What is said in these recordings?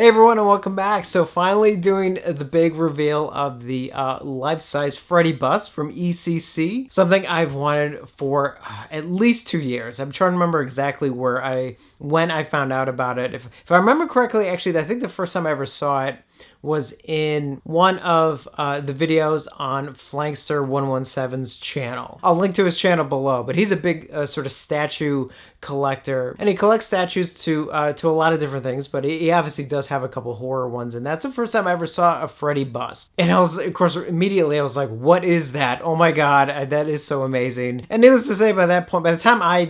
Hey everyone, and welcome back. So finally doing the big reveal of the life-size Freddy bust from ECC. Something I've wanted for at least 2 years. I'm trying to remember exactly when I found out about it. If I remember correctly, actually, I think the first time I ever saw it was in one of the videos on Flankster 117's channel. I'll link to his channel below, but he's a big sort of statue collector, and he collects statues to a lot of different things, but he obviously does have a couple horror ones, and that's the first time I ever saw a Freddy bust. And I was, of course, immediately I was like, what is that? Oh my god, that is so amazing. And needless to say, by that point, by the time I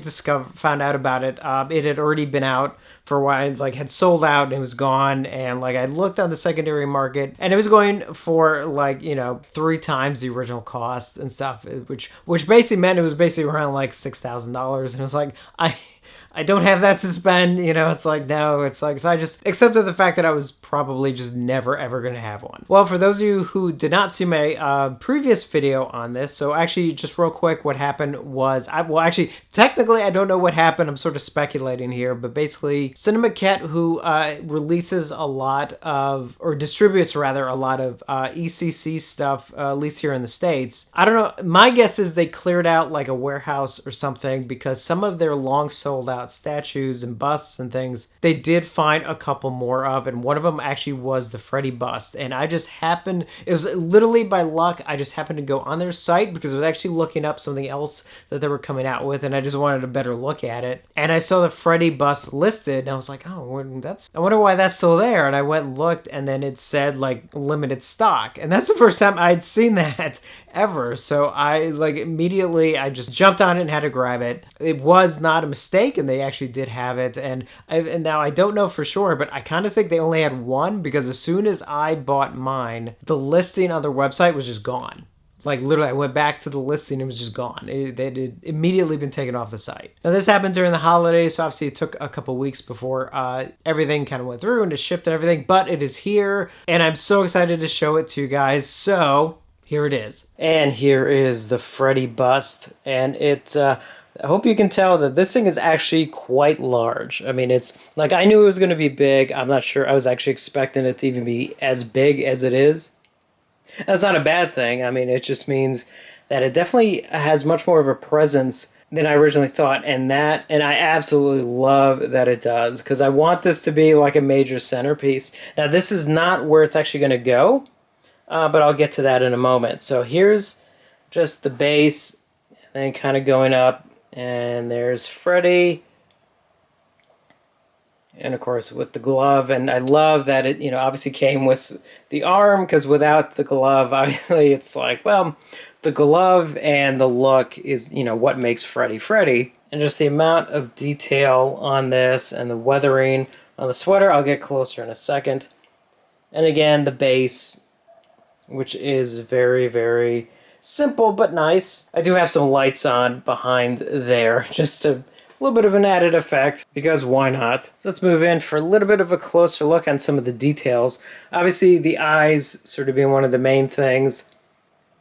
found out about it, it had already been out for a while, like had sold out and it was gone. And like I looked on the secondary market and it was going for like, 3 times the original cost and stuff, which basically meant it was basically around like $6,000. And it was like, I don't have that to spend, it's like, no, it's like, so I just accepted the fact that I was probably just never ever going to have one. Well, for those of you who did not see my previous video on this, so actually just real quick, what happened was, actually, technically I don't know what happened, I'm sort of speculating here, but basically Cinemaquette, who releases a lot of, or distributes rather, a lot of ECC stuff, at least here in the States, I don't know, my guess is they cleared out like a warehouse or something, because some of their long sold out statues and busts and things, they did find a couple more of, and one of them actually was the Freddy bust. And I just happened, it was literally by luck, I just happened to go on their site because I was actually looking up something else that they were coming out with, and I just wanted a better look at it. And I saw the Freddy bust listed, and I was like, oh, I wonder why that's still there. And I went and looked, and then it said like limited stock, and that's the first time I'd seen that ever. So I like immediately I just jumped on it and had to grab it. It was not a mistake, and they actually did have it. And now I don't know for sure, but I kind of think they only had one, because as soon as I bought mine, the listing on their website was just gone. Like literally, I went back to the listing, it was just gone. They had immediately been taken off the site. Now this happened during the holidays, so obviously it took a couple weeks before everything kind of went through and it shipped and everything, but it is here, and I'm so excited to show it to you guys. So here it is. And here is the Freddy bust, and it's I hope you can tell that this thing is actually quite large. I mean, it's like, I knew it was going to be big. I'm not sure I was actually expecting it to even be as big as it is. That's not a bad thing. I mean, it just means that it definitely has much more of a presence than I originally thought, and I absolutely love that it does, because I want this to be like a major centerpiece. Now, this is not where it's actually going to go, but I'll get to that in a moment. So here's just the base, and then kind of going up, and there's Freddy, and of course with the glove. And I love that it obviously came with the arm, because without the glove, obviously it's like, well, the glove and the look is what makes Freddy Freddy. And just the amount of detail on this and the weathering on the sweater, I'll get closer in a second. And again, the base, which is very, very simple but nice. I do have some lights on behind there, just a little bit of an added effect, because why not? So let's move in for a little bit of a closer look on some of the details. Obviously the eyes sort of being one of the main things,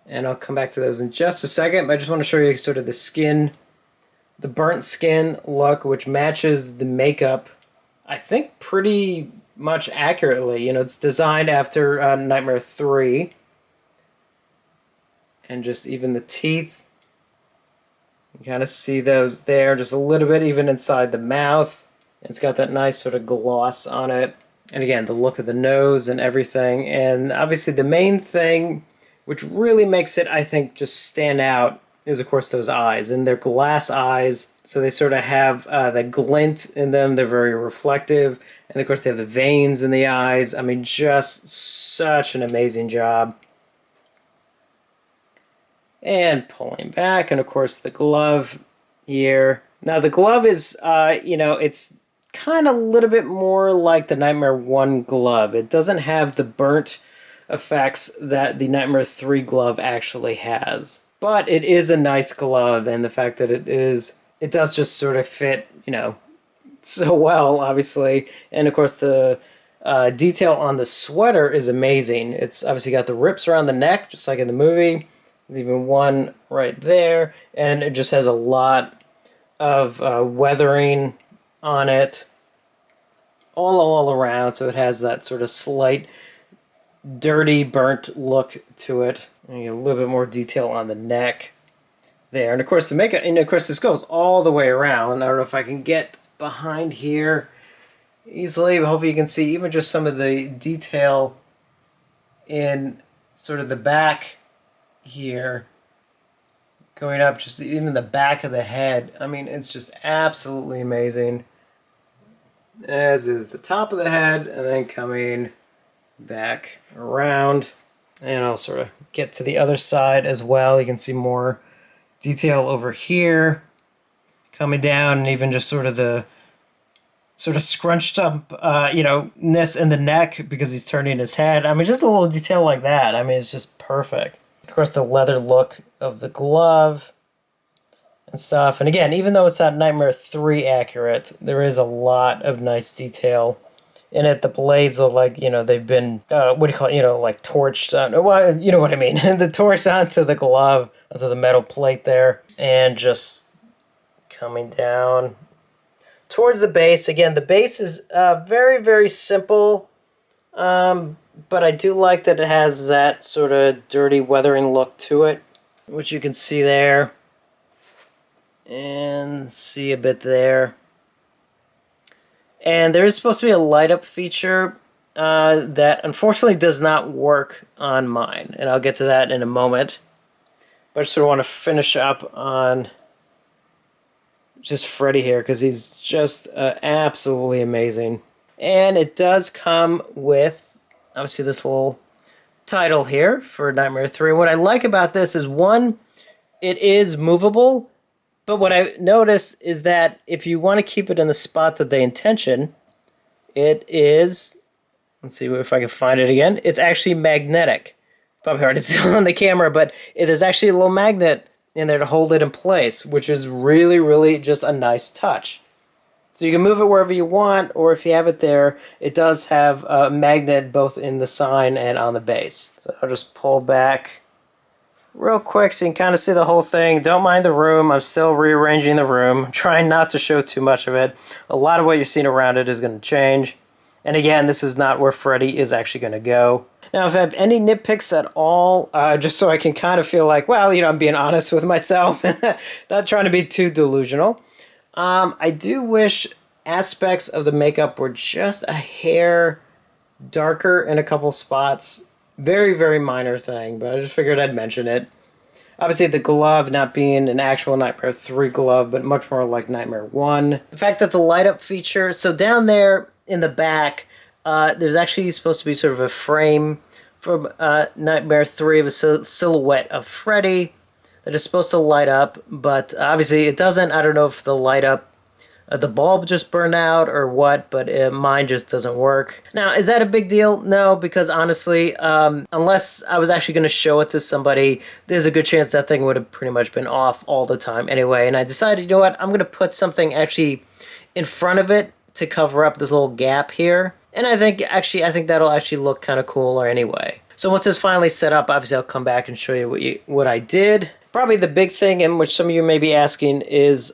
and I'll come back to those in just a second, but I just want to show you sort of the skin, the burnt skin look, which matches the makeup, I think, pretty much accurately. It's designed after Nightmare 3. And just even the teeth, you kind of see those there, just a little bit even inside the mouth. It's got that nice sort of gloss on it. And again, the look of the nose and everything. And obviously the main thing, which really makes it, I think, just stand out, is of course those eyes. And they're glass eyes, so they sort of have that glint in them. They're very reflective. And of course they have the veins in the eyes. I mean, just such an amazing job. And pulling back, and of course the glove here. Now the glove is, it's kind of a little bit more like the Nightmare 1 glove. It doesn't have the burnt effects that the Nightmare 3 glove actually has. But it is a nice glove, and the fact that it does just sort of fit, so well, obviously. And of course the detail on the sweater is amazing. It's obviously got the rips around the neck, just like in the movie. There's even one right there, and it just has a lot of weathering on it. all around, so it has that sort of slight dirty, burnt look to it. And you get a little bit more detail on the neck there. And of course, the makeup, and of course, this goes all the way around. I don't know if I can get behind here easily, but hopefully you can see even just some of the detail in sort of the back here, going up, just even the back of the head. I mean, it's just absolutely amazing. As is the top of the head, and then coming back around. And I'll sort of get to the other side as well. You can see more detail over here, coming down, and even just sort of the sort of scrunched up, ness in the neck because he's turning his head. I mean, just a little detail like that. I mean, it's just perfect. Of course, the leather look of the glove and stuff. And again, even though it's not Nightmare 3 accurate, there is a lot of nice detail in it. The blades look like, they've been, like torched on, well, you know what I mean. The torch onto the glove, onto the metal plate there, and just coming down towards the base. Again, the base is very, very simple, but I do like that it has that sort of dirty weathering look to it, which you can see there, and see a bit there. And there is supposed to be a light up feature that unfortunately does not work on mine, and I'll get to that in a moment. But I just sort of want to finish up on just Freddy here, because he's just absolutely amazing. And it does come with, obviously, this little title here for Nightmare 3. What I like about this is, one, it is movable, but what I noticed is that if you want to keep it in the spot that they intention, it is, let's see if I can find it again, it's actually magnetic. Probably hard to see on the camera, but it is actually a little magnet in there to hold it in place, which is really, really just a nice touch. So you can move it wherever you want, or if you have it there, it does have a magnet both in the sign and on the base. So I'll just pull back real quick so you can kind of see the whole thing. Don't mind the room. I'm still rearranging the room. I'm trying not to show too much of it. A lot of what you're seeing around it is going to change. And again, this is not where Freddy is actually going to go. Now, if I have any nitpicks at all, just so I can kind of feel like, well, I'm being honest with myself and not trying to be too delusional, I do wish aspects of the makeup were just a hair darker in a couple spots. Very, very minor thing, but I just figured I'd mention it. Obviously, the glove not being an actual Nightmare 3 glove, but much more like Nightmare 1. The fact that the light-up feature, so down there in the back, there's actually supposed to be sort of a frame from Nightmare 3 of a silhouette of Freddy that is supposed to light up, but obviously it doesn't. I don't know if the light up, the bulb just burned out or what, but mine just doesn't work. Now, is that a big deal? No, because honestly, unless I was actually going to show it to somebody, there's a good chance that thing would have pretty much been off all the time anyway. And I decided, you know what, I'm going to put something actually in front of it to cover up this little gap here. And I think that'll actually look kind of cooler anyway. So once it's finally set up, obviously I'll come back and show you what I did. Probably the big thing, in which some of you may be asking, is,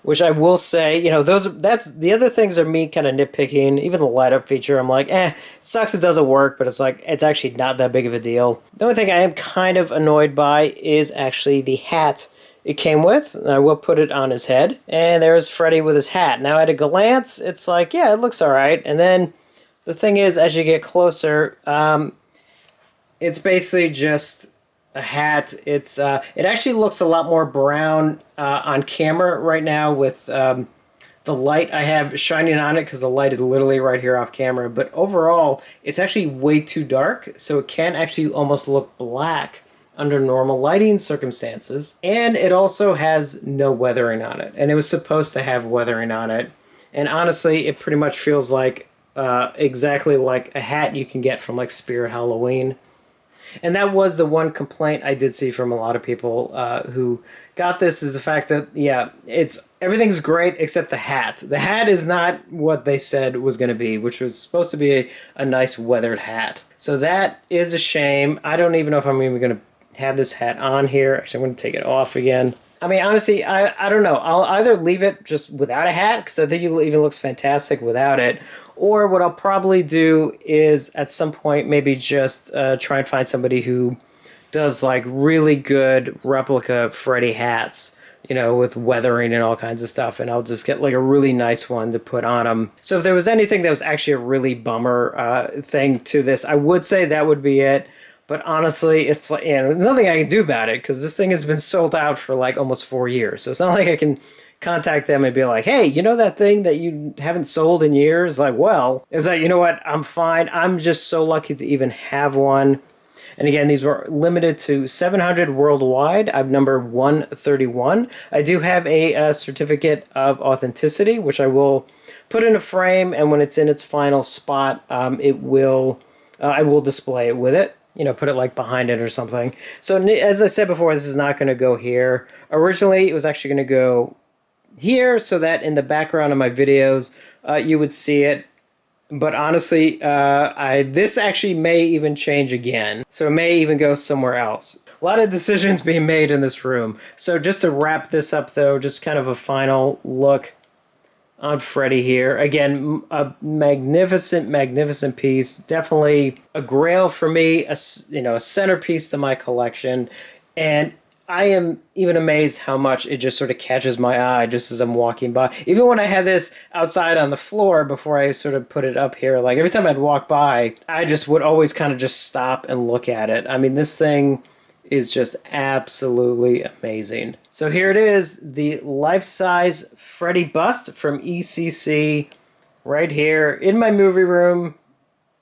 which I will say, that's the other things are me kind of nitpicking. Even the light up feature, I'm like, it sucks it doesn't work, but it's like, it's actually not that big of a deal. The only thing I am kind of annoyed by is actually the hat it came with. I will put it on his head, and there's Freddy with his hat. Now at a glance, it's like, yeah, it looks all right. And then the thing is, as you get closer, it's basically just a hat. It actually looks a lot more brown on camera right now with the light I have shining on it, because the light is literally right here off camera. But overall, it's actually way too dark, so it can actually almost look black under normal lighting circumstances. And it also has no weathering on it, and it was supposed to have weathering on it. And honestly, it pretty much feels like exactly like a hat you can get from like Spirit Halloween. And that was the one complaint I did see from a lot of people who got this, is the fact that, yeah, everything's great except the hat. The hat is not what they said was going to be, which was supposed to be a nice weathered hat. So that is a shame. I don't even know if I'm even going to have this hat on here. Actually, I'm going to take it off again. I mean, honestly, I don't know. I'll either leave it just without a hat because I think it even looks fantastic without it, or what I'll probably do is at some point maybe just try and find somebody who does like really good replica Freddy hats, you know, with weathering and all kinds of stuff, and I'll just get like a really nice one to put on them. So if there was anything that was actually a really bummer thing to this, I would say that would be it. But honestly, it's like, you know, there's nothing I can do about it because this thing has been sold out for like almost 4 years. So it's not like I can contact them and be like, hey, you know that thing that you haven't sold in years? Like, well, it's like, you know what? I'm fine. I'm just so lucky to even have one. And again, these were limited to 700 worldwide. I'm number 131. I do have a certificate of authenticity, which I will put in a frame, and when it's in its final spot, I will display it with it. You know, put it like behind it or something. So as I said before, this is not going to go here. Originally, it was actually going to go here so that in the background of my videos, you would see it. But honestly, this actually may even change again. So it may even go somewhere else. A lot of decisions being made in this room. So just to wrap this up though, just kind of a final look on Freddy here. Again, a magnificent, magnificent piece. Definitely a grail for me, a centerpiece to my collection. And I am even amazed how much it just sort of catches my eye just as I'm walking by. Even when I had this outside on the floor before I sort of put it up here, like every time I'd walk by, I just would always kind of just stop and look at it. I mean, this thing is just absolutely amazing. So here it is, the life-size Freddy bust from ECC right here in my movie room.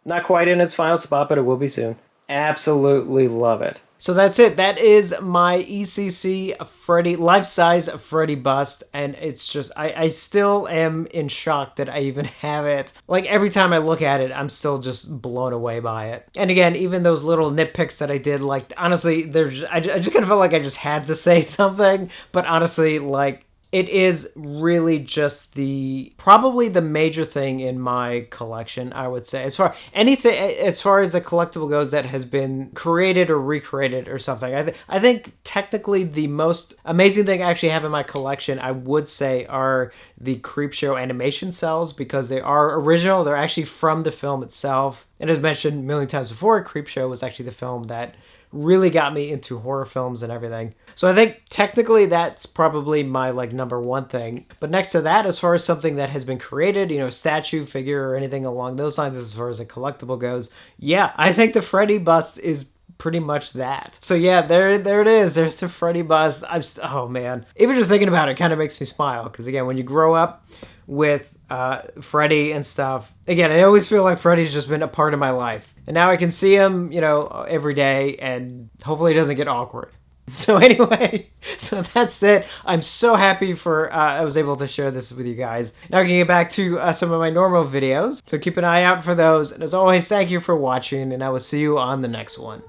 Not quite in its final spot, but it will be soon. Absolutely love it. So that's it. That is my ECC Freddy, life-size Freddy bust, and it's just, I still am in shock that I even have it. Like, every time I look at it, I'm still just blown away by it. And again, even those little nitpicks that I did, like, honestly, I just kind of felt like I just had to say something, but honestly, like, it is really just probably the major thing in my collection, I would say. As far as a collectible goes that has been created or recreated or something, I think technically the most amazing thing I actually have in my collection, I would say, are the Creepshow animation cells, because they are original. They're actually from the film itself. And as mentioned a million times before, Creepshow was actually the film that really got me into horror films and everything. So I think technically that's probably my like number one thing. But next to that, as far as something that has been created, you know, statue, figure, or anything along those lines, as far as a collectible goes, yeah, I think the Freddy bust is pretty much that. So yeah, there it is. There's the Freddy bust. Oh man, even just thinking about it kind of makes me smile, because again, when you grow up with Freddy and stuff, again, I always feel like Freddy's just been a part of my life. And now I can see him, you know, every day, and hopefully it doesn't get awkward. So anyway, so that's it. I'm so happy I was able to share this with you guys. Now I can get back to some of my normal videos. So keep an eye out for those. And as always, thank you for watching, and I will see you on the next one.